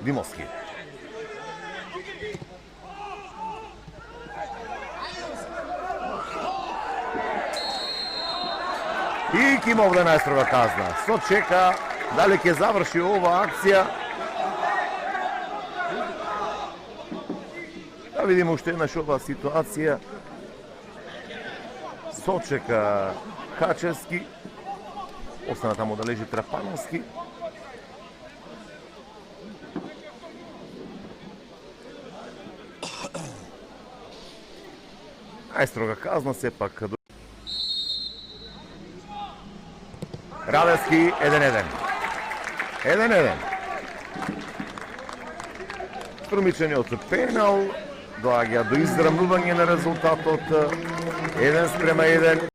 Димовски. И ќе има овде најстрога казна. Со чека дали ќе заврши ова акција. Да видиме уште еднаш оваа ситуација. Сочека Качевски. Остана таму да лежи Трапановски. Најстрога казна сепак. Радевски 1-1. 1-1. Струмичениот пенал доаѓа до израмнување на резултатот 1:1.